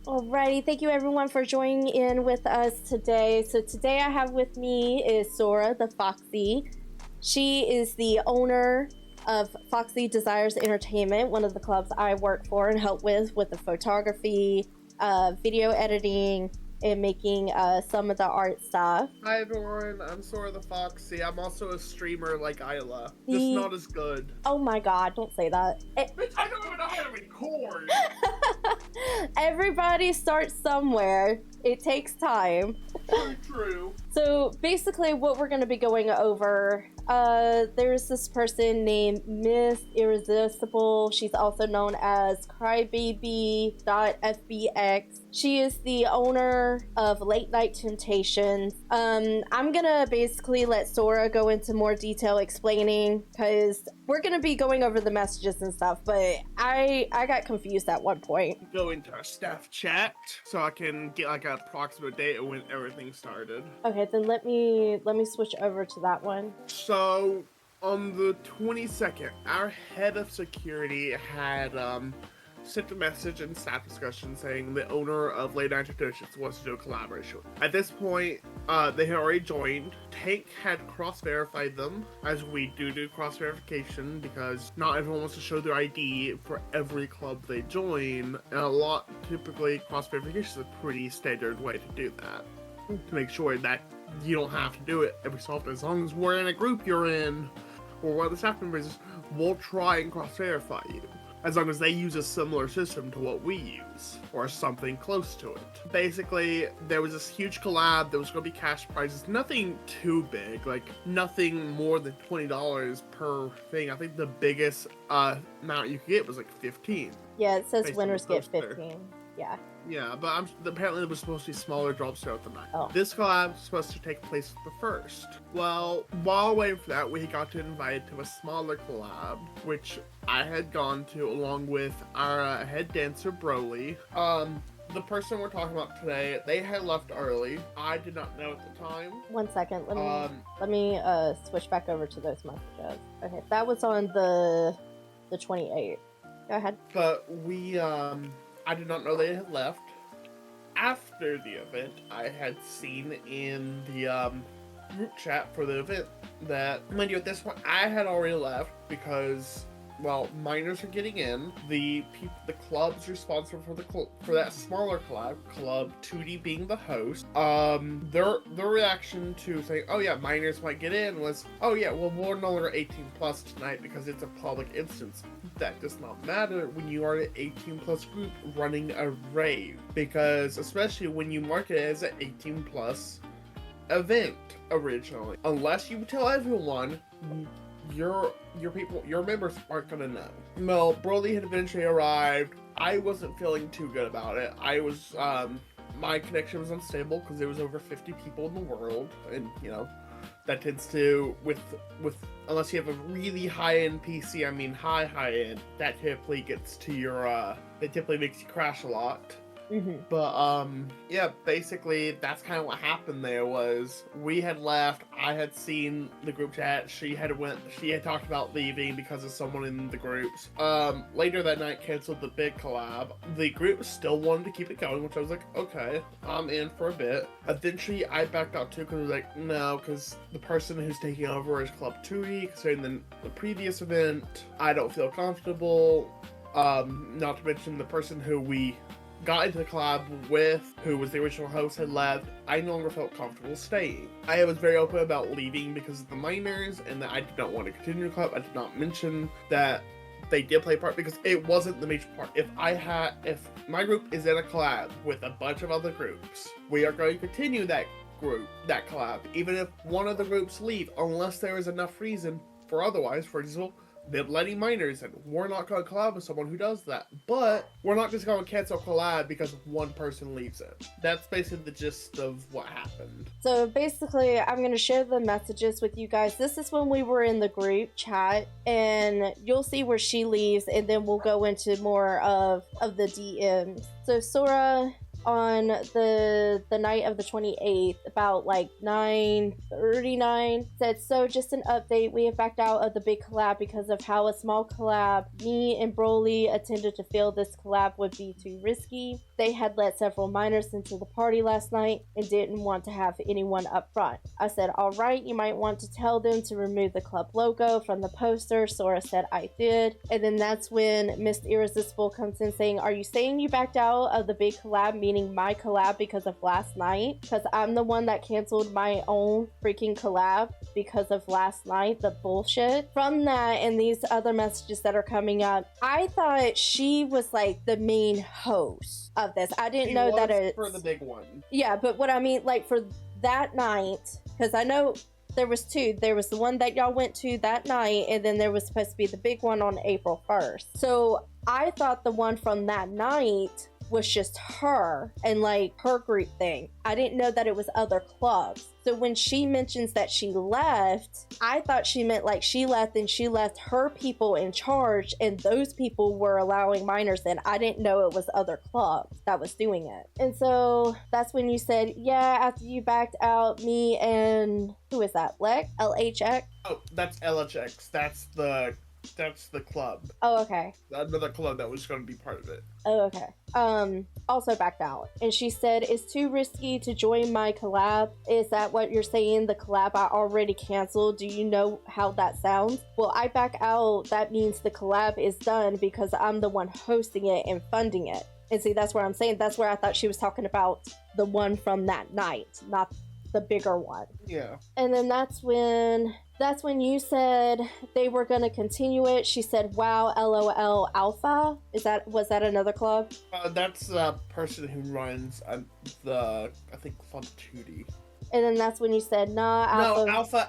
Alrighty, thank you everyone for joining in with us today. So today I have with me is Sora the Foxy. She is the owner of Foxy Desires Entertainment, one of the clubs I work for and help with the photography, video editing, and making some of the art stuff. Hi everyone, I'm Sora the Foxy. I'm also a streamer like Isla, just The not as good. Oh my god, don't say that. Bitch, I don't even know how to record! Everybody starts somewhere. It takes time. True. So basically what we're going to be going over, there's this person named Miss Irresistible. She's also known as Crybaby.fbx. She is the owner of Late Night Temptations. I'm gonna basically let Sora go into more detail explaining, because we're gonna be going over the messages and stuff, but I got confused at one point. Go into our staff chat so I can get like an approximate date of when everything started. Okay, then let me switch over to that one. So on the 22nd, our head of security had sent a message in staff discussion saying the owner of Late Night Temptations wants to do a collaboration. At this point, they had already joined. Tank had cross-verified them, as we do cross-verification, because not everyone wants to show their ID for every club they join, and typically cross-verification is a pretty standard way to do that, to make sure that you don't have to do it every so often. As long as we're in a group you're in, or one of the staff members, we'll try and cross-verify you, as long as they use a similar system to what we use, or something close to it. Basically, there was this huge collab, there was going to be cash prizes, nothing too big, like nothing more than $20 per thing. I think the biggest amount you could get was like 15. Yeah, it says winners get 15. Yeah. Yeah, but apparently there was supposed to be smaller drops throughout the night. Oh. This collab was supposed to take place the 1st. Well, while waiting for that, we got invited to a smaller collab, which I had gone to along with our head dancer, Broly. The person we're talking about today, they had left early. I did not know at the time. 1 second, let me switch back over to those messages. Okay, that was on the 28th. Go ahead. But I did not know they had left. After the event, I had seen in the group chat for the event that, mind you, at this point, I had already left because, well, minors are getting in. The clubs responsible for that smaller collab, Club 2D being the host, their reaction to saying, oh yeah, minors might get in was, oh yeah, well, we're no longer 18 plus tonight because it's a public instance. That does not matter when you are an 18 plus group running a rave, because especially when you market it as an 18 plus event originally, unless you tell everyone, your members aren't gonna know. Well, Broly had eventually arrived. I wasn't feeling too good about it. I was my connection was unstable because there was over 50 people in the world, and you know that tends to, with unless you have a really high-end PC, I mean high-end, that typically gets to your it typically makes you crash a lot. Mm-hmm. But yeah, basically that's kind of what happened. There was, we had left. I had seen the group chat. She had talked about leaving because of someone in the groups. Later that night, canceled the big collab. The group still wanted to keep it going, which I was like, okay, I'm in for a bit. Eventually I backed out too, because I was like, no, because the person who's taking over is Club 2D, considering the previous event. I don't feel comfortable. Not to mention the person who we got into the collab with, who was the original host, had left. I no longer felt comfortable staying. I was very open about leaving because of the minors, and that I did not want to continue the club. I did not mention that they did play a part because it wasn't the major part. If my group is in a collab with a bunch of other groups, we are going to continue that collab, even if one of the groups leave, unless there is enough reason for otherwise. For example, them letting minors in. We're not going to collab with someone who does that. But we're not just going to cancel collab because one person leaves it. That's basically the gist of what happened. So basically, I'm going to share the messages with you guys. This is when we were in the group chat, and you'll see where she leaves, and then we'll go into more of the DMs. So Sora, on the night of the 28th, about like 9:39, said, so just an update, we have backed out of the big collab because of how a small collab me and Broly attended to feel this collab would be too risky. They had let several minors into the party last night and didn't want to have anyone up front. I said, alright, you might want to tell them to remove the club logo from the poster. Sora said, I did. And then that's when Miss Irresistible comes in saying, are you saying you backed out of the big collab, meaning my collab, because of last night? Because I'm the one that canceled my own freaking collab because of last night, the bullshit. From that and these other messages that are coming up, I thought she was like the main host of this. I didn't know that it's for the big one. Yeah, but what I mean, like for that night, because I know there was two. There was the one that y'all went to that night, and then there was supposed to be the big one on April 1st. So I thought the one from that night was just her and like her group thing. I didn't know that it was other clubs. So when she mentions that she left, I thought she meant like she left and she left her people in charge, and those people were allowing minors in. I didn't know it was other clubs that was doing it. And so that's when you said, yeah, after you backed out, me and who is that? LHX? Oh, that's LHX. That's the club. Oh, okay. Another club that was going to be part of it. Oh, okay. Also backed out. And she said, it's too risky to join my collab. Is that what you're saying? The collab I already canceled. Do you know how that sounds? Well, I back out. That means the collab is done because I'm the one hosting it and funding it. And see, that's where I'm saying, that's where I thought she was talking about the one from that night, not the bigger one. Yeah. And then that's when you said they were going to continue it. She said, wow, LOL Alpha. Was that another club? That's the person who runs I think Club Tootie. And then that's when you said, nah, Alpha.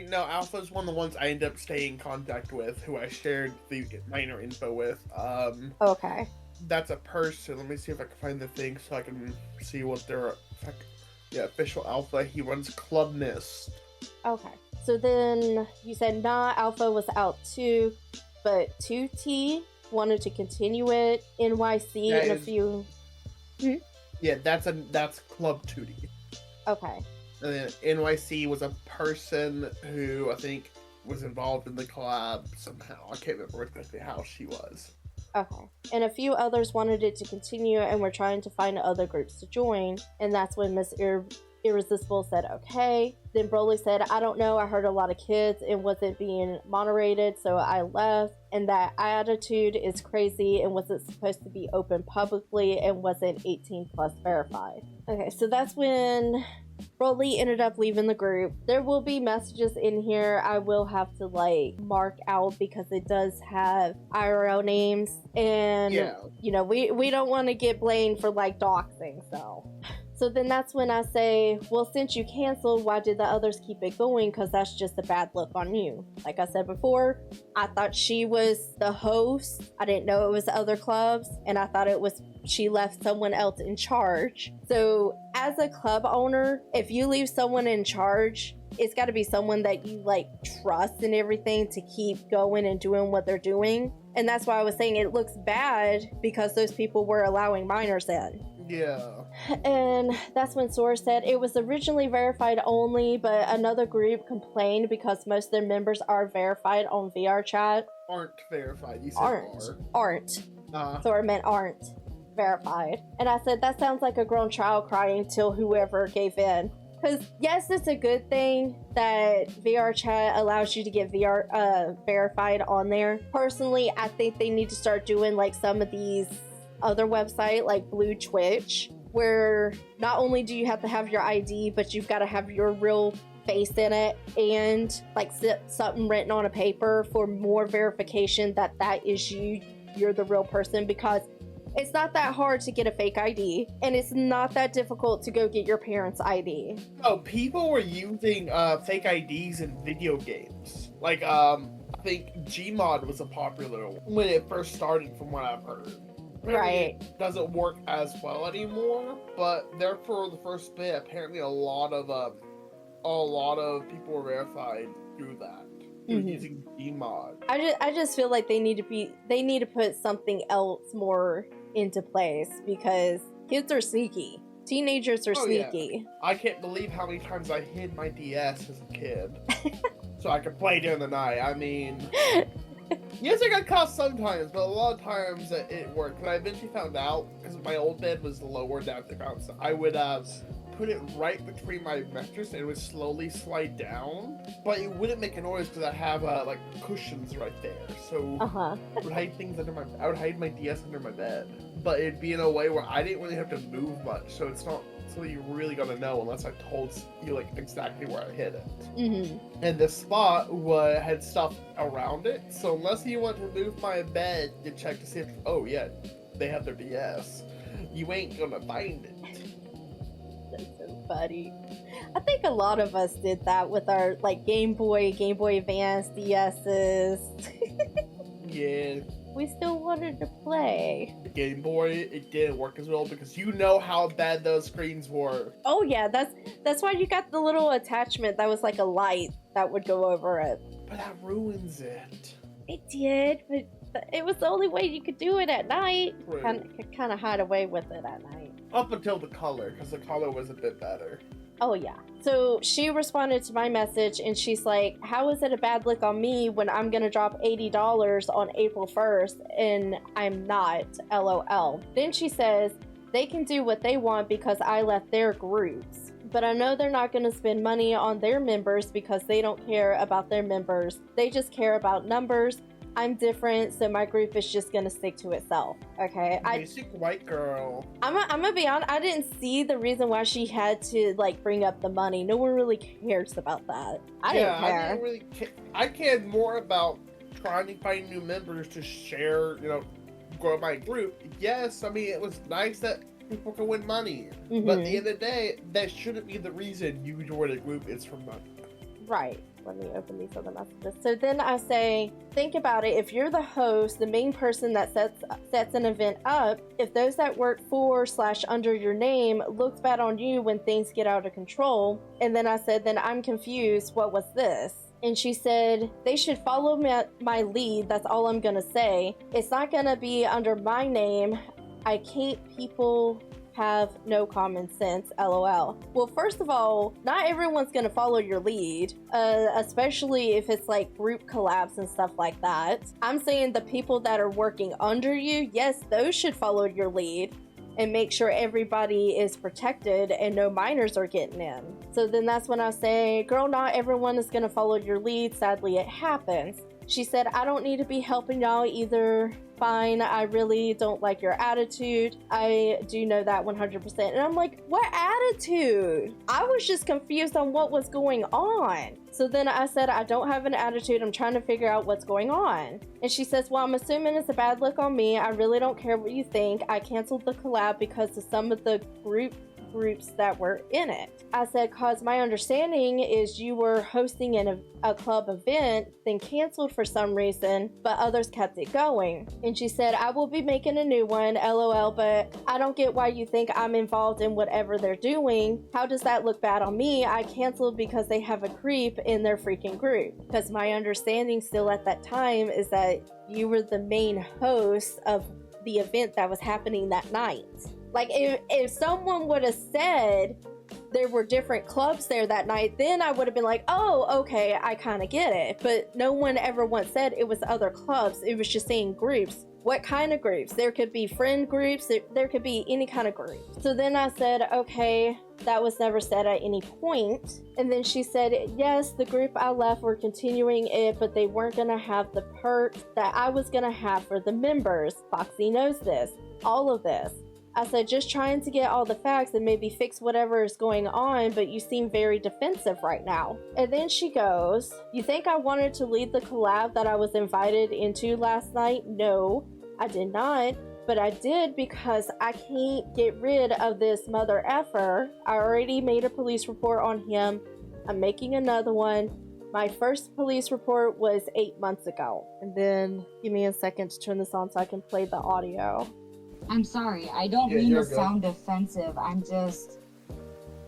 No, Alpha is one of the ones I ended up staying in contact with, who I shared the minor info with. Okay. That's a person. Let me see if I can find the thing so I can see what their official Alpha. He runs Club Mist. Okay. So then you said, nah, Alpha was out too, but 2T wanted to continue it. NYC and a few. Yeah, that's Club Tootie. Okay. And then NYC was a person who I think was involved in the collab somehow. I can't remember exactly how she was. Okay. And a few others wanted it to continue and were trying to find other groups to join. And that's when Miss Irresistible said, okay. Then Broly said, I don't know, I heard a lot of kids and wasn't being moderated, so I left. And that attitude is crazy and wasn't supposed to be open publicly and wasn't 18 plus verified. Okay, so that's when Broly ended up leaving the group. There will be messages in here I will have to like mark out because it does have IRL names, and you know, we don't want to get blamed for like doxing. So then that's when I say, well, since you canceled, why did the others keep it going? Because that's just a bad look on you. Like I said before, I thought she was the host. I didn't know it was other clubs, and I thought it was she left someone else in charge. So as a club owner, if you leave someone in charge, it's got to be someone that you like trust and everything to keep going and doing what they're doing. And that's why I was saying it looks bad because those people were allowing minors in. Yeah. And that's when Sora said it was originally verified only, but another group complained because most of their members are verified on Vrchat. Aren't verified. You said aren't. Sora meant aren't verified. And I said that sounds like a grown child crying till whoever gave in. Because yes, it's a good thing that Vrchat allows you to get verified on there. Personally, I think they need to start doing like some of these other website like Blue Twitch, where not only do you have to have your ID, but you've got to have your real face in it and like something written on a paper for more verification that is you're the real person, because it's not that hard to get a fake ID, and it's not that difficult to go get your parents' ID. Oh, people were using fake IDs in video games. Like, I think Gmod was a popular one when it first started, from what I've heard. Apparently it doesn't work as well anymore, but there for the first bit, apparently a lot of people were verified through that. Using Gmod. I just feel like they need to put something else more into place, because Kids are sneaky. Teenagers are sneaky. Yeah. I can't believe how many times I hid my DS as a kid. So I could play during the night. I mean... Yes, I got caught sometimes, but a lot of times it worked. And I eventually found out, because my old bed was lower down the ground, so I would put it right between my mattress and it would slowly slide down. But it wouldn't make a noise because I have like cushions right there. So I would hide things I would hide my DS under my bed. But it'd be in a way where I didn't really have to move much, so it's not something you really gotta know unless I told you like exactly where I hid it. And the spot had stuff around it, so unless you want to move my bed to check to see if, oh yeah, they have their DS, you ain't gonna find it. That's so funny. I think a lot of us did that with our like Game Boy Advance, DS's. Yeah. We still wanted to play. The Game Boy, it didn't work as well because you know how bad those screens were. Oh yeah, that's why you got the little attachment that was like a light that would go over it. But that ruins it. It did, but it was the only way you could do it at night. Kind of hide away with it at night. Up until the color, because the color was a bit better. Oh yeah. So she responded to my message and she's like, how is it a bad look on me when I'm gonna drop $80 on April 1st and I'm not, LOL. Then she says, they can do what they want because I left their groups. But I know they're not gonna spend money on their members because they don't care about their members. They just care about numbers. I'm different, so my group is just gonna stick to itself. Okay, Basic white girl. I'm gonna be honest. I didn't see the reason why she had to like bring up the money. No one really cares about that. I didn't care. I didn't really care. I cared more about trying to find new members to share. Grow my group. Yes, I mean it was nice that people can win money, but at the end of the day, that shouldn't be the reason you join a group. It's for money. Right. Let me open these other messages. So then I say, think about it. If you're the host, the main person that sets an event up, if those that work for / under your name looks bad on you when things get out of control. And then I said, then I'm confused. What was this? And she said, they should follow my lead. That's all I'm going to say. It's not going to be under my name. I can't people have no common sense, LOL. Well, first of all, not everyone's gonna follow your lead, especially if it's like group collabs and stuff like that. I'm saying the people that are working under you, yes, those should follow your lead and make sure everybody is protected and no minors are getting in. So then that's when I say, girl, not everyone is gonna follow your lead. Sadly, it happens. She said, I don't need to be helping y'all either. Fine, I really don't like your attitude. I do know that 100%. And I'm like, what attitude? I was just confused on what was going on. So then I said, I don't have an attitude. I'm trying to figure out what's going on. And she says, well, I'm assuming it's a bad look on me. I really don't care what you think. I canceled the collab because of some of the groups that were in it. I said, cause my understanding is you were hosting a club event, then canceled for some reason, but others kept it going. And she said, I will be making a new one, LOL, but I don't get why you think I'm involved in whatever they're doing. How does that look bad on me? I canceled because they have a creep in their freaking group. Because my understanding still at that time is that you were the main host of the event that was happening that night. Like, if someone would have said there were different clubs there that night, then I would have been like, oh, okay, I kind of get it. But no one ever once said it was other clubs. It was just saying groups. What kind of groups? There could be friend groups. There could be any kind of group. So then I said, okay, that was never said at any point. And then she said, yes, the group I left were continuing it, but they weren't going to have the perks that I was going to have for the members. Foxy knows this. All of this. I said, just trying to get all the facts and maybe fix whatever is going on, but you seem very defensive right now. And then she goes, you think I wanted to lead the collab that I was invited into last night? No, I did not. But I did because I can't get rid of this mother effer. I already made a police report on him. I'm making another one. My first police report was 8 months ago. And then give me a second to turn this on so I can play the audio. I'm sorry, I don't mean to sound offensive. I'm just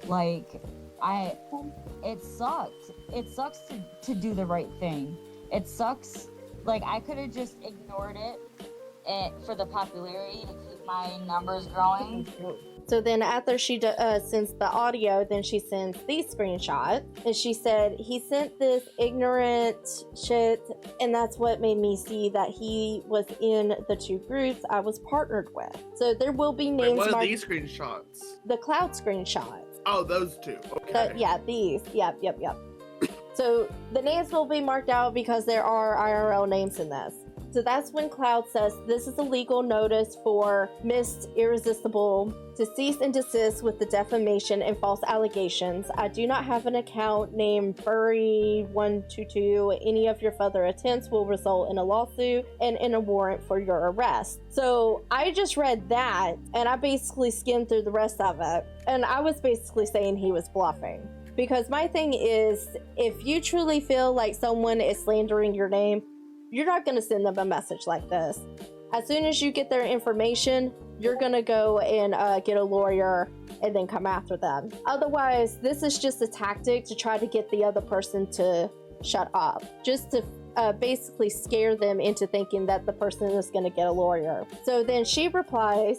like, it sucked. It sucks to do the right thing. It sucks. Like, I could have just ignored it for the popularity to keep My number's growing. So then after she sends the audio, then she sends these screenshots. And she said, he sent this ignorant shit, and that's what made me see that he was in the two groups I was partnered with. So there will be names. Wait, what are these screenshots? The cloud screenshots. Oh, those two. Okay. Yeah, these. Yep. So the names will be marked out because there are IRL names in this. So that's when Cloud says, this is a legal notice for Miss Irresistible to cease and desist with the defamation and false allegations. I do not have an account named Furry122. Any of your further attempts will result in a lawsuit and in a warrant for your arrest. So I just read that and I basically skimmed through the rest of it. And I was basically saying he was bluffing. Because my thing is, if you truly feel like someone is slandering your name, you're not going to send them a message like this. As soon as you get their information, you're going to go and get a lawyer and then come after them. Otherwise, this is just a tactic to try to get the other person to shut up. Just to basically scare them into thinking that the person is going to get a lawyer. So then she replies,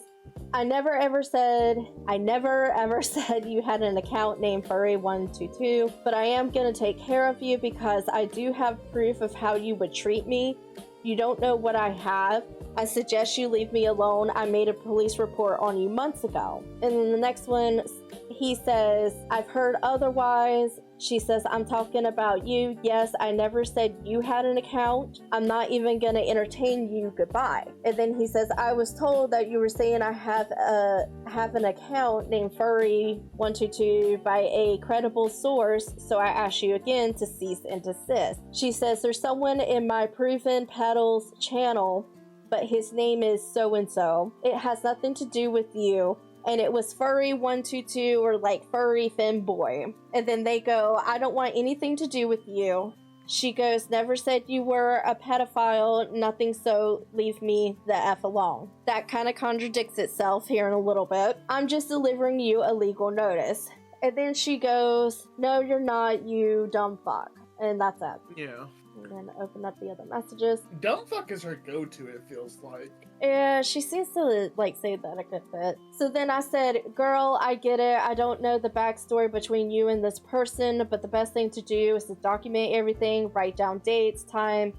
I never ever said you had an account named Furry122, but I am going to take care of you because I do have proof of how you would treat me. You don't know what I have. I suggest you leave me alone. I made a police report on you months ago. And then the next one, he says, I've heard otherwise. She says, I'm talking about you. Yes, I never said you had an account. I'm not even going to entertain you. Goodbye. And then he says, I was told that you were saying I have an account named Furry122 by a credible source, so I ask you again to cease and desist. She says, there's someone in my Proven Pedals channel, but his name is so-and-so. It has nothing to do with you. And it was Furry122 or like Furry Femboy. And then they go, I don't want anything to do with you. She goes, never said you were a pedophile, nothing, so leave me the F alone. That kind of contradicts itself here in a little bit. I'm just delivering you a legal notice. And then she goes, no, you're not, you dumb fuck. And that's it. Yeah. And then open up the other messages. Dumb fuck is her go-to, it feels like. Yeah, she seems to, like, say that a good bit. So then I said, girl, I get it. I don't know the backstory between you and this person, but the best thing to do is to document everything, write down dates, time,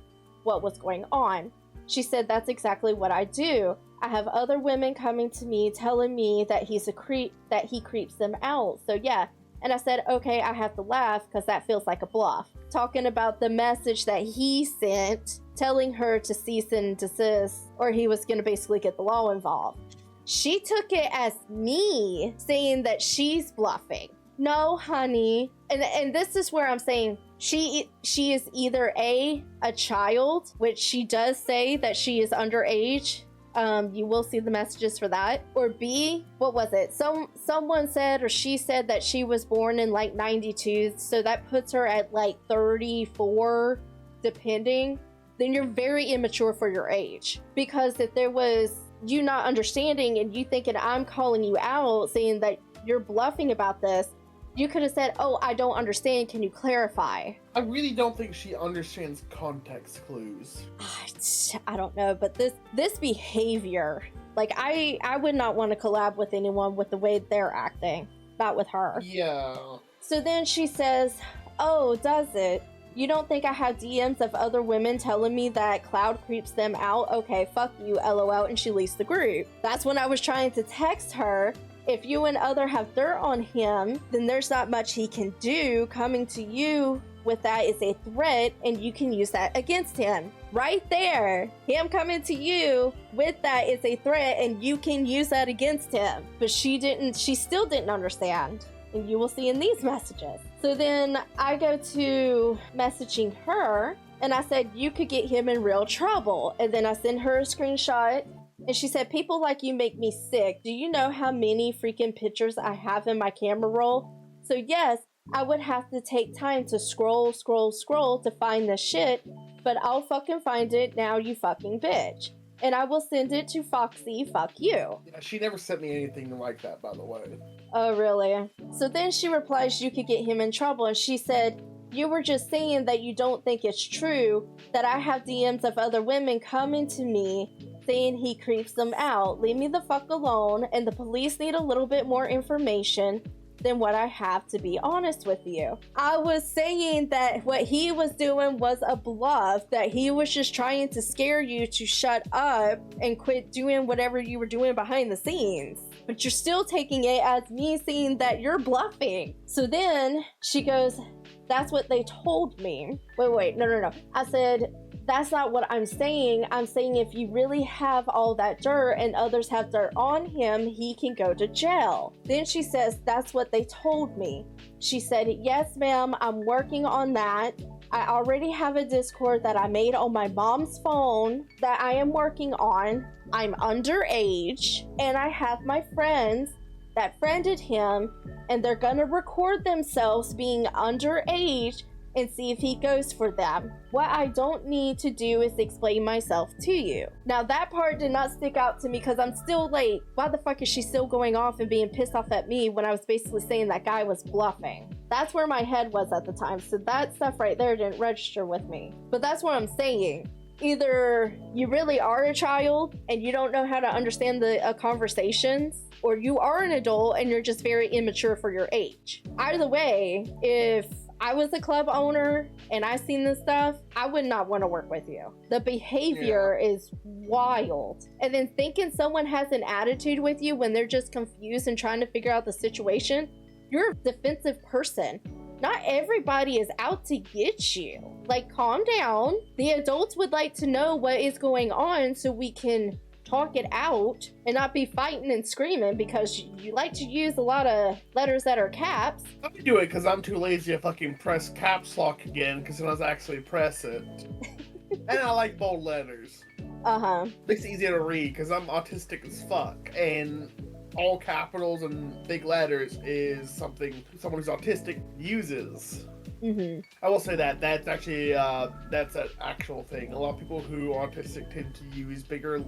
what was going on. She said, that's exactly what I do. I have other women coming to me telling me that he's a creep, that he creeps them out. So yeah. And I said, okay, I have to laugh because that feels like a bluff. Talking about the message that he sent, telling her to cease and desist, or he was going to basically get the law involved. She took it as me saying that she's bluffing. No, honey. And this is where I'm saying she is either a child, which she does say that she is underage. You will see the messages for that. Or B, what was it? Someone said, or she said that she was born in like 92, so that puts her at like 34, depending. Then you're very immature for your age. Because if there was you not understanding and you thinking I'm calling you out, saying that you're bluffing about this, you could have said, oh, I don't understand, can you clarify? I really don't think she understands context clues. I don't know, but this behavior, like I would not want to collab with anyone with the way they're acting, not with her. Yeah. So then she says, oh, does it? You don't think I have DMs of other women telling me that Cloud creeps them out? Okay, fuck you, LOL, and she leaves the group. That's when I was trying to text her. If you and other have dirt on him, then there's not much he can do. Coming to you with that is a threat, and you can use that against him. Right there. Him coming to you with that is a threat, and you can use that against him. But she still didn't understand. And you will see in these messages. So then I go to messaging her, and I said, you could get him in real trouble. And then I send her a screenshot. And she said, people like you make me sick. Do you know how many freaking pictures I have in my camera roll? So yes, I would have to take time to scroll to find this shit, but I'll fucking find it now, you fucking bitch. And I will send it to Foxy, fuck you. Yeah, she never sent me anything like that, by the way. Oh, really? So then she replies, you could get him in trouble. And she said, you were just saying that you don't think it's true, that I have DMs of other women coming to me saying he creeps them out. Leave me the fuck alone, and the police need a little bit more information than what I have, to be honest with you. I was saying that what he was doing was a bluff, that he was just trying to scare you to shut up and quit doing whatever you were doing behind the scenes. But you're still taking it as me saying that you're bluffing. So then she goes, that's what they told me. Wait, no. I said, that's not what I'm saying. I'm saying if you really have all that dirt and others have dirt on him, he can go to jail. Then she says, that's what they told me. She said, yes, ma'am, I'm working on that. I already have a Discord that I made on my mom's phone that I am working on. I'm underage, and I have my friends that friended him, and they're gonna record themselves being underage and see if he goes for them. What I don't need to do is explain myself to you. Now that part did not stick out to me because I'm still like, why the fuck is she still going off and being pissed off at me when I was basically saying that guy was bluffing? That's where my head was at the time. So that stuff right there didn't register with me. But that's what I'm saying. Either you really are a child and you don't know how to understand the conversations, or you are an adult and you're just very immature for your age. Either way, if I was a club owner and I seen this stuff, I would not want to work with you. The behavior is wild. And then thinking someone has an attitude with you when they're just confused and trying to figure out the situation, you're a defensive person. Not everybody is out to get you. Like, calm down. The adults would like to know what is going on so we can talk it out and not be fighting and screaming, because you like to use a lot of letters that are caps. I do it because I'm too lazy to fucking press caps lock again, because then I was actually press it. And I like bold letters. Makes it easier to read because I'm autistic as fuck, and all capitals and big letters is something someone who's autistic uses. I will say that's actually that's an actual thing. A lot of people who are autistic tend to use bigger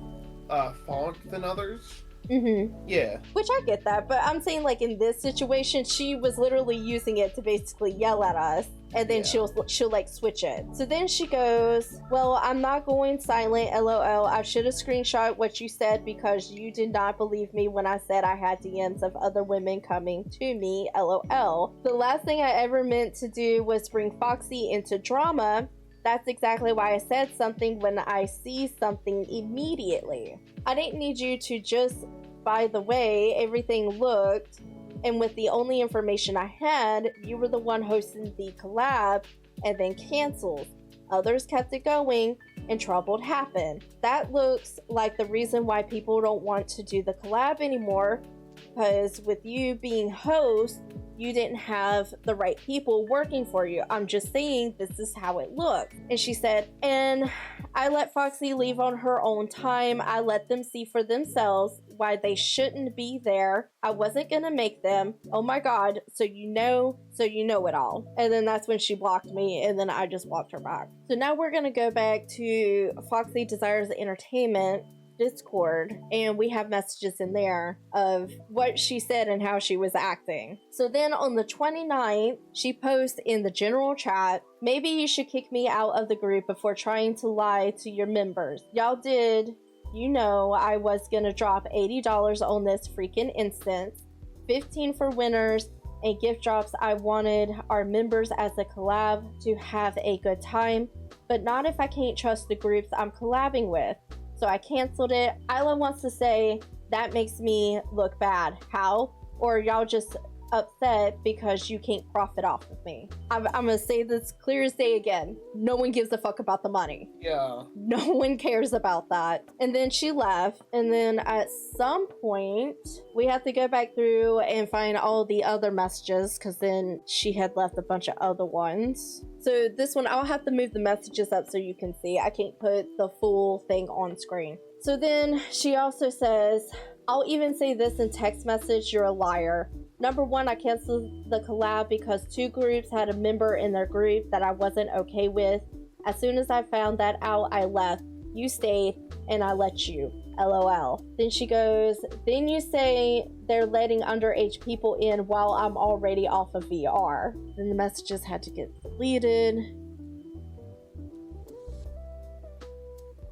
font than others. Yeah. Which I get that, but I'm saying, like, in this situation, she was literally using it to basically yell at us, and then she'll like switch it. So then she goes, well, I'm not going silent, lol. I should have screenshot what you said because you did not believe me when I said I had DMs of other women coming to me, lol. The last thing I ever meant to do was bring Foxy into drama. That's exactly why I said something when I see something immediately. I didn't need you to just, by the way everything looked, and with the only information I had, you were the one hosting the collab and then canceled. Others kept it going and trouble happened. That looks like the reason why people don't want to do the collab anymore, because with you being host, you didn't have the right people working for you. I'm just saying this is how it looked. And she said, and I let Foxy leave on her own time. I let them see for themselves why they shouldn't be there. I wasn't gonna make them. Oh my god, so you know it all. And then that's when she blocked me, and then I just blocked her back. So now we're gonna go back to Foxy Desires Entertainment Discord, and we have messages in there of what she said and how she was acting. So then on the 29th, she posts in the general chat, maybe you should kick me out of the group before trying to lie to your members. Y'all did, you know, I was gonna drop $80 on this freaking instance, 15 for winners, and gift drops. I wanted our members as a collab to have a good time, but not if I can't trust the groups I'm collabing with. So I canceled it. Isla wants to say that makes me look bad. How? Or y'all just upset because you can't profit off of me. I'm gonna say this clear as day again. No one gives a fuck about the money. Yeah. No one cares about that. And then she left. And then at some point, we have to go back through and find all the other messages, because then she had left a bunch of other ones. So this one, I'll have to move the messages up so you can see. I can't put the full thing on screen. So then she also says, I'll even say this in text message, you're a liar. Number one, I canceled the collab because 2 groups had a member in their group that I wasn't okay with. As soon as I found that out, I left. You stayed, and I let you. LOL. Then she goes, then you say they're letting underage people in while I'm already off of VR. Then the messages had to get deleted.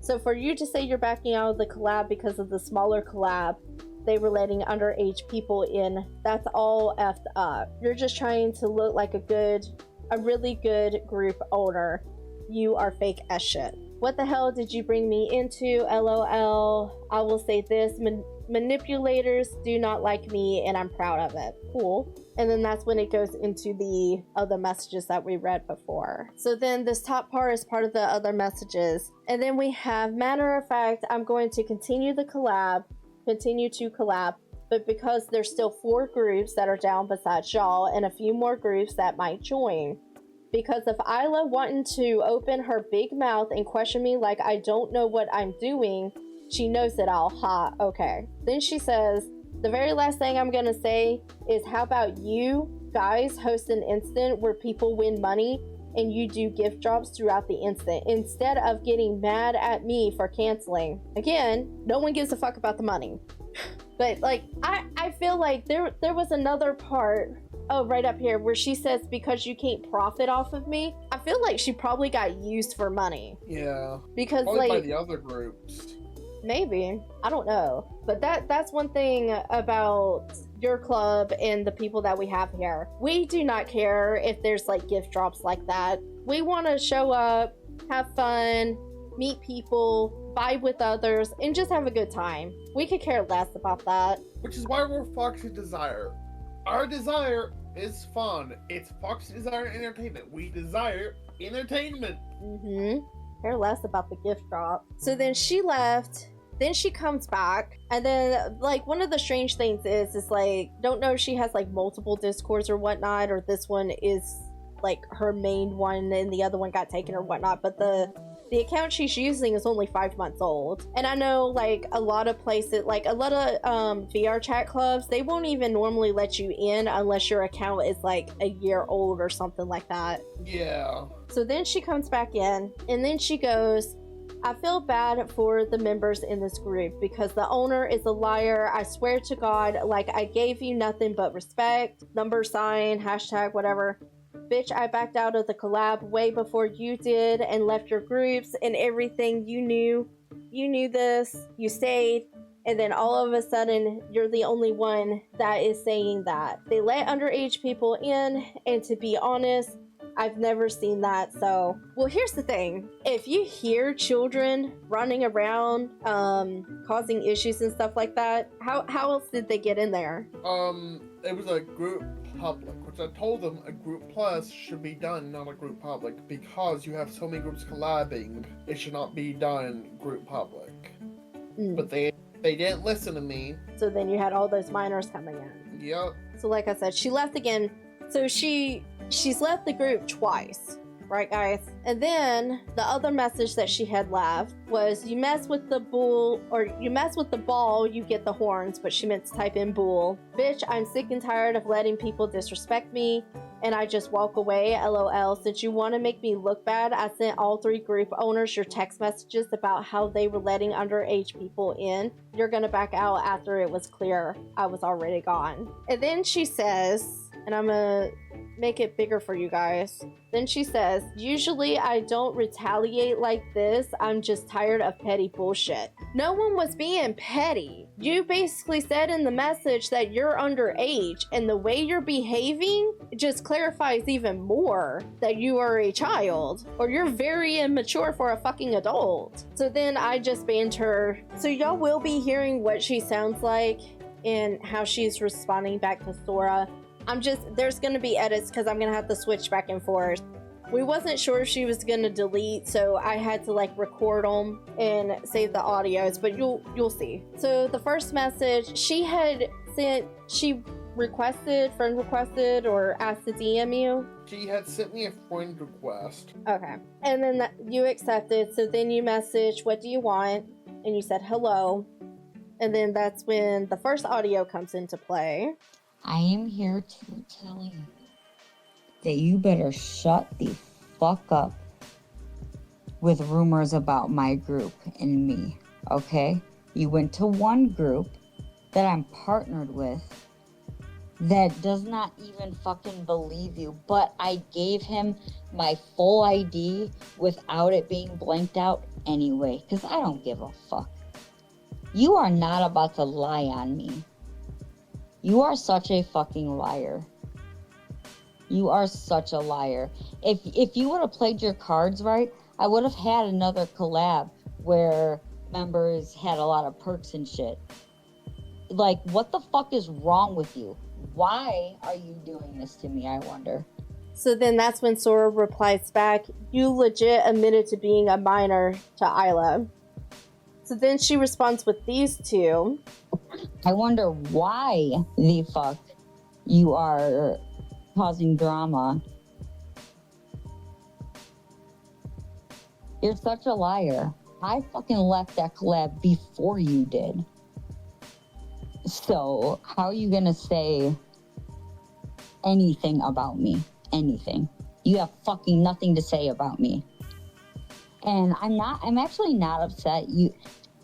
So for you to say you're backing out of the collab because of the smaller collab, they were letting underage people in, that's all effed up. You're just trying to look like a really good group owner. You are fake as shit. What the hell did you bring me into? LOL. I will say this, manipulators do not like me and I'm proud of it. Cool. And then that's when it goes into the other messages that we read before. So then this top part is part of the other messages. And then we have, matter of fact, I'm going to continue to collab, but because there's still 4 groups that are down besides y'all and a few more groups that might join. Because if Isla wanting to open her big mouth and question me like I don't know what I'm doing, she knows it all. Ha, okay. Then she says, the very last thing I'm gonna say is, how about you guys host an instant where people win money and you do gift drops throughout the instant instead of getting mad at me for canceling. Again, no one gives a fuck about the money. But like, I feel like there was another part, right up here, where she says, because you can't profit off of me. I feel like she probably got used for money. Yeah. Because probably like by the other groups. Maybe. I don't know. But that's one thing about your club and the people that we have here. We do not care if there's like gift drops like that. We want to show up, have fun, meet people, vibe with others, and just have a good time. We could care less about that. Which is why we're Foxy Desire. Our desire is fun. It's Foxy Desire Entertainment. We desire entertainment. Care less about the gift drop. So then she left. Then she comes back, and then like one of the strange things is like, don't know if she has like multiple Discords or whatnot, or this one is like her main one and the other one got taken or whatnot, but the account she's using is only 5 months old. And I know like a lot of places, like a lot of Vrchat clubs, they won't even normally let you in unless your account is like a year old or something like that. Yeah. So then she comes back in, and then she goes, I feel bad for the members in this group because the owner is a liar. I swear to God, like I gave you nothing but respect, #, hashtag, whatever. Bitch, I backed out of the collab way before you did and left your groups and everything. You knew this, you stayed, and then all of a sudden you're the only one that is saying that. They let underage people in, and to be honest, I've never seen that. So, well, here's the thing. If you hear children running around, causing issues and stuff like that, how else did they get in there? It was a group public, which I told them a group plus should be done, not a group public, because you have so many groups collabing, it should not be done group public. But they didn't listen to me. So then you had all those minors coming in. Yep. So like I said, she left again. So she's left the group twice, right guys? And then the other message that she had left was, you mess with the bull, or you mess with the ball, you get the horns, but she meant to type in bull. Bitch, I'm sick and tired of letting people disrespect me, and I just walk away, LOL. Since you want to make me look bad, I sent all 3 group owners your text messages about how they were letting underage people in. You're gonna back out after it was clear I was already gone. And then she says, and I'm gonna make it bigger for you guys. Then she says, usually I don't retaliate like this. I'm just tired of petty bullshit. No one was being petty. You basically said in the message that you're underage, and the way you're behaving just clarifies even more that you are a child, or you're very immature for a fucking adult. So then I just banned her. So y'all will be hearing what she sounds like and how she's responding back to Sora. There's gonna be edits because I'm gonna have to switch back and forth. We wasn't sure if she was gonna delete, so I had to like record them and save the audios, but you'll see. So the first message she had sent, she friend requested, or asked to DM you. She had sent me a friend request. Okay. And then you accepted, so then you messaged, what do you want? And you said hello. And then that's when the first audio comes into play. I am here to tell you that you better shut the fuck up with rumors about my group and me, okay? You went to one group that I'm partnered with that does not even fucking believe you, but I gave him my full ID without it being blanked out anyway, because I don't give a fuck. You are not about to lie on me. You are such a fucking liar. You are such a liar. If you would have played your cards right, I would have had another collab where members had a lot of perks and shit. Like, what the fuck is wrong with you? Why are you doing this to me, I wonder? So then that's when Sora replies back, you legit admitted to being a minor to Isla. So then she responds with these two. I wonder why the fuck you are causing drama. You're such a liar. I fucking left that collab before you did. So how are you gonna say anything about me? Anything? You have fucking nothing to say about me. And I'm actually not upset,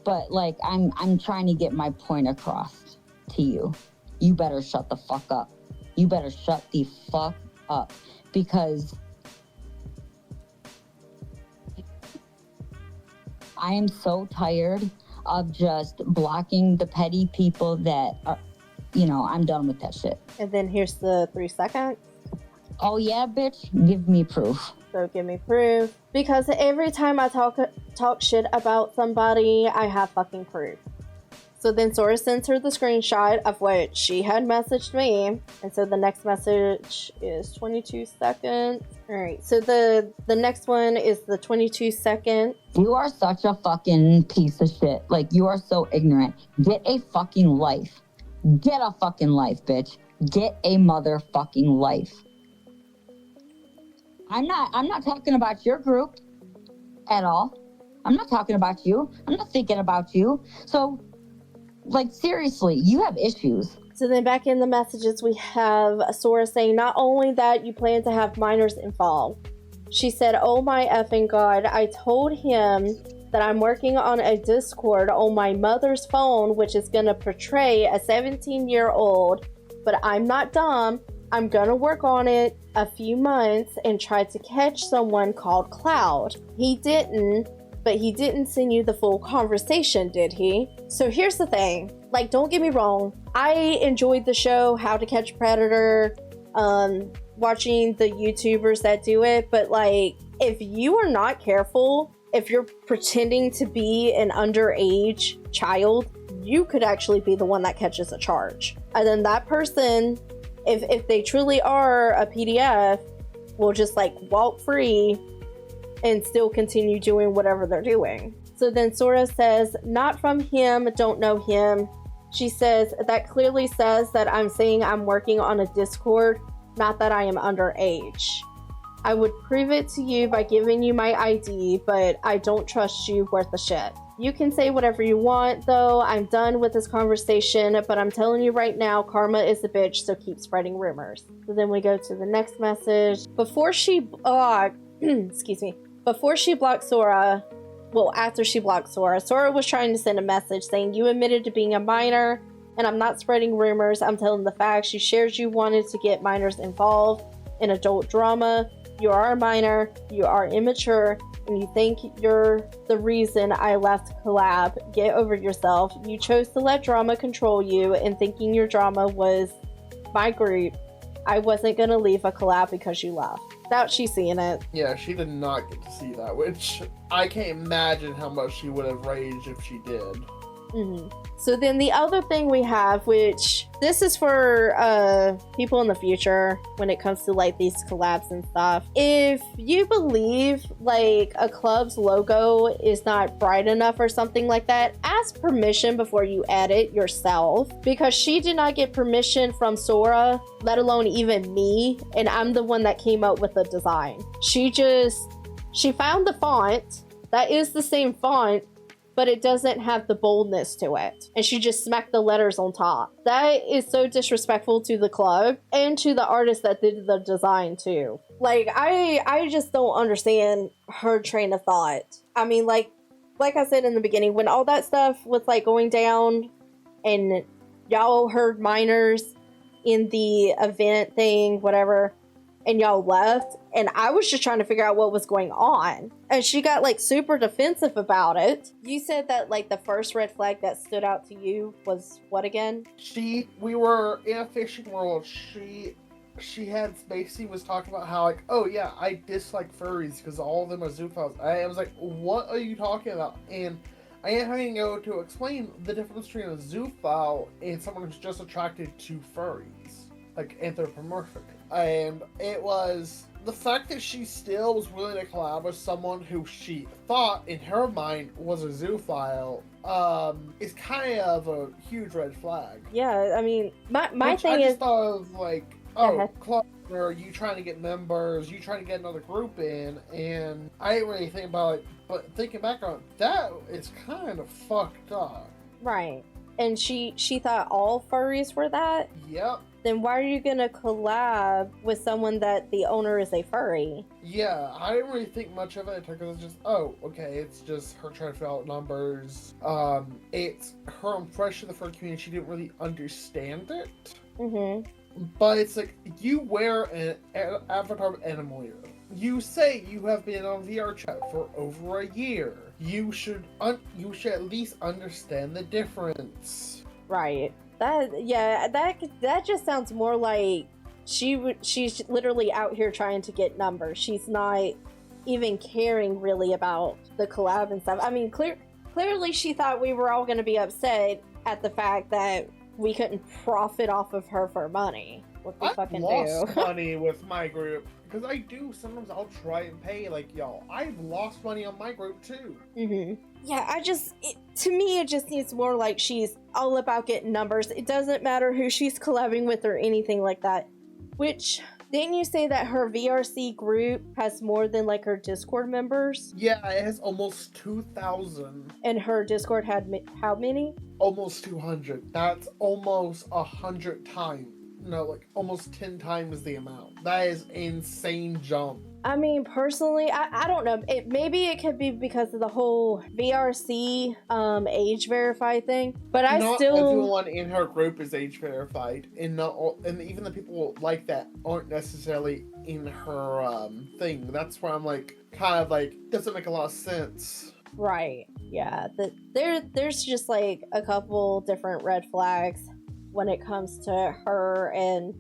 but like I'm trying to get my point across to you. You better shut the fuck up. You better shut the fuck up, because I am so tired of just blocking the petty people that are, I'm done with that shit. And then here's the 3 seconds. Oh yeah, bitch, give me proof. So give me proof. Because every time I talk shit about somebody, I have fucking proof. So then Sora sends her the screenshot of what she had messaged me. And so the next message is 22 seconds. Alright, so the next one is the 22 second. You are such a fucking piece of shit. Like, you are so ignorant. Get a fucking life. Get a fucking life, bitch. Get a motherfucking life. I'm not talking about your group at all. I'm not talking about you. I'm not thinking about you. So, like, seriously, you have issues. So then back in the messages, we have Sora saying not only that you plan to have minors involved. She said, oh my effing god, I told him that I'm working on a Discord on my mother's phone, which is going to portray a 17-year-old, but I'm not dumb. I'm going to work on it a few months and try to catch someone called Cloud. He didn't, but he didn't send you the full conversation, did he? So here's the thing. Like, don't get me wrong. I enjoyed the show, How to Catch a Predator, watching the YouTubers that do it. But, like, if you are not careful, if you're pretending to be an underage child, you could actually be the one that catches a charge. And then that person, if they truly are a PDF, will just, like, walk free and still continue doing whatever they're doing. So then Sora says, not from him, don't know him. She says, that clearly says that I'm saying I'm working on a Discord, not that I am underage. I would prove it to you by giving you my ID, but I don't trust you worth a shit. You can say whatever you want, though. I'm done with this conversation, but I'm telling you right now, karma is a bitch, so keep spreading rumors. So then we go to the next message. Before she blocked Sora, after she blocked Sora, Sora was trying to send a message saying, you admitted to being a minor, and I'm not spreading rumors, I'm telling the facts. You shared you wanted to get minors involved in adult drama. You are a minor, you are immature, and you think you're the reason I left collab. Get over yourself. You chose to let drama control you, and thinking your drama was my group. I wasn't gonna leave a collab because you left. Doubt she's seeing it. Yeah, she did not get to see that, which I can't imagine how much she would have raged if she did. Mm-hmm. So then the other thing we have, which this is for people in the future when it comes to like these collabs and stuff. If you believe like a club's logo is not bright enough or something like that, ask permission before you add it yourself, because she did not get permission from Sora, let alone even me, and I'm the one that came up with the design. She found the font that is the same font, but it doesn't have the boldness to it. And she just smacked the letters on top. That is so disrespectful to the club and to the artist that did the design too. Like, I just don't understand her train of thought. I mean, like I said in the beginning, when all that stuff was like going down and y'all heard minors in the event thing, whatever, and y'all left, and I was just trying to figure out what was going on. And she got like super defensive about it. You said that like the first red flag that stood out to you was what again? We were in a fishing world. She had basically was talking about how like, oh yeah, I dislike furries because all of them are zoophiles. I was like, what are you talking about? And I am having to go to explain the difference between a zoophile and someone who's just attracted to furries, like anthropomorphic. And it was the fact that she still was willing to collab with someone who she thought in her mind was a zoophile is kind of a huge red flag. Yeah, I mean, my thing I just is, thought of like, oh, Clark, are you trying to get members? You trying to get another group in? And I didn't really think about it, but thinking back on it, that is kind of fucked up. right? And she thought all furries were that. Yep. Then why are you gonna collab with someone that the owner is a furry? Yeah, I didn't really think much of it because it's just, oh, okay, it's just her trying to fill out numbers. It's her impression of the fur community. She didn't really understand it. Mm-hmm. But it's like, you wear an avatar of animal ear. You say you have been on Vrchat for over a year. You should at least understand the difference. Right. That just sounds more like she's literally out here trying to get numbers. She's not even caring really about the collab and stuff. I mean, clearly she thought we were all going to be upset at the fact that we couldn't profit off of her for money. What we fucking do. I've lost money with my group because I do. Sometimes I'll try and pay. Like, y'all, I've lost money on my group too. Mm-hmm. Yeah, to me, it just seems more like she's all about getting numbers. It doesn't matter who she's collabing with or anything like that. Which, didn't you say that her VRC group has more than like her Discord members? Yeah, it has almost 2,000. And her Discord had how many? Almost 200. That's almost 100 times. No, like almost 10 times the amount. That is insane jump. I mean, personally, I don't know. Maybe it could be because of the whole VRC age verified thing. But not everyone in her group is age verified, and even the people like that aren't necessarily in her thing. That's where I'm like, kind of like, doesn't make a lot of sense. Right. Yeah. There's just like a couple different red flags when it comes to her and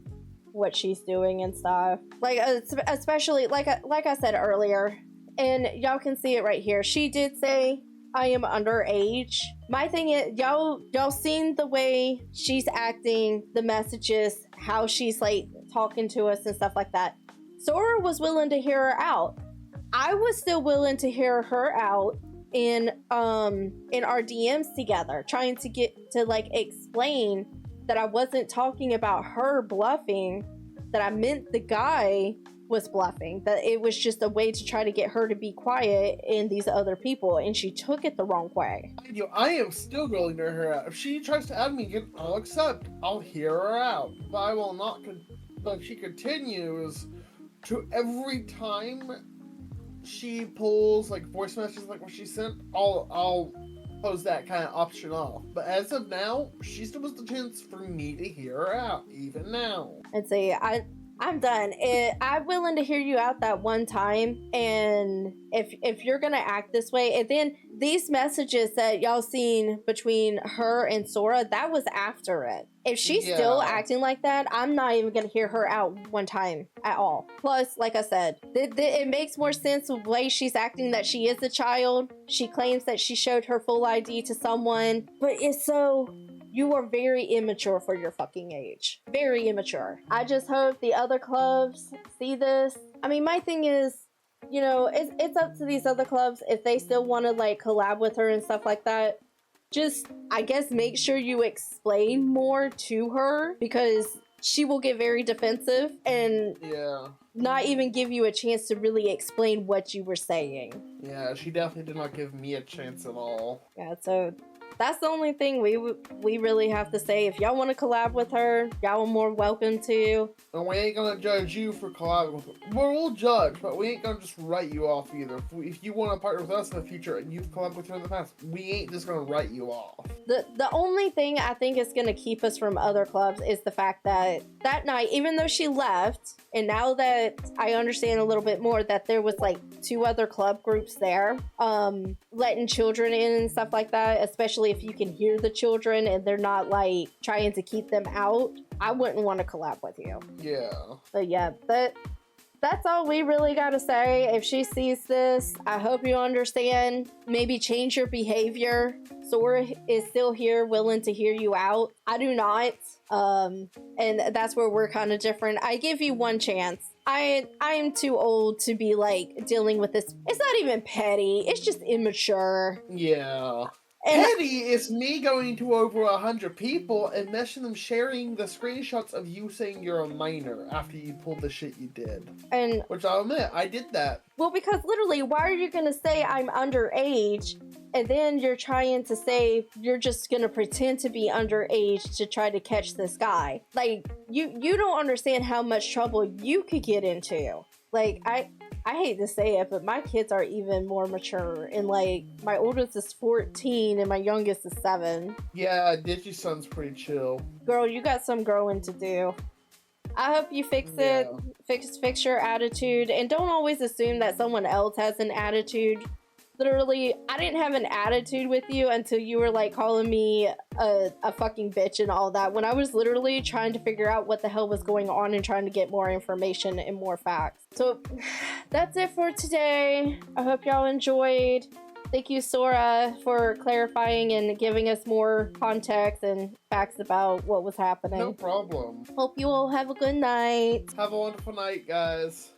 what she's doing and stuff. Like, especially like I said earlier, and y'all can see it right here. She did say, I am underage. My thing is, y'all seen the way she's acting, the messages, how she's like talking to us and stuff like that. Sora was willing to hear her out. I was still willing to hear her out in our DMs together, trying to get to like explain that I wasn't talking about her bluffing, that I meant the guy was bluffing, that it was just a way to try to get her to be quiet and these other people, and she took it the wrong way. I am still willing to hear her out. If she tries to add me again, I'll accept. I'll hear her out. But I will not. But if she continues to every time she pulls like voice messages like what she sent, I'll close that kind of option off. But as of now, she still has the chance for me to hear her out, even now. And say, I'm done. I'm willing to hear you out that one time, and if you're gonna act this way, and then these messages that y'all seen between her and Sora, that was after it. If she's still acting like that, I'm not even gonna hear her out one time at all. Plus, like I said, it makes more sense the way she's acting, that she is a child. She claims that she showed her full ID to someone, but it's so... You are very immature for your fucking age. Very immature. I just hope the other clubs see this. I mean, my thing is, you know, it's up to these other clubs if they still want to like collab with her and stuff like that. Just, I guess, make sure you explain more to her, because she will get very defensive and not even give you a chance to really explain what you were saying. Yeah, she definitely did not give me a chance at all. Yeah, so that's the only thing we really have to say. If y'all want to collab with her, y'all are more welcome to. And we ain't gonna judge you for collabing with her. We'll judge, but we ain't gonna just write you off either. If you want to partner with us in the future and you've collabed with her in the past, we ain't just gonna write you off. The only thing I think is going to keep us from other clubs is the fact that that night, even though she left, and now that I understand a little bit more that there was like 2 other club groups there, letting children in and stuff like that, especially if you can hear the children and they're not like trying to keep them out, I wouldn't want to collab with you. Yeah. But yeah, that's all we really got to say. If she sees this, I hope you understand. Maybe change your behavior. Sora is still here, willing to hear you out. I do not. And that's where we're kind of different. I give you one chance. I am too old to be like dealing with this. It's not even petty. It's just immature. Yeah. And Petty is me going to over 100 people and messaging them sharing the screenshots of you saying you're a minor after you pulled the shit you did. And which I'll admit, I did that. Well, because literally, why are you gonna say I'm underage, and then you're trying to say you're just gonna pretend to be underage to try to catch this guy? Like, you don't understand how much trouble you could get into. Like, I hate to say it, but my kids are even more mature. And like, my oldest is 14 and my youngest is 7. Yeah, Digi son's pretty chill. Girl, you got some growing to do. I hope you fix it. Fix your attitude. And don't always assume that someone else has an attitude. Literally, I didn't have an attitude with you until you were like calling me a fucking bitch and all that, when I was literally trying to figure out what the hell was going on and trying to get more information and more facts. So that's it for today. I hope y'all enjoyed. Thank you, Sora, for clarifying and giving us more context and facts about what was happening. No problem. Hope you all have a good night. Have a wonderful night, guys.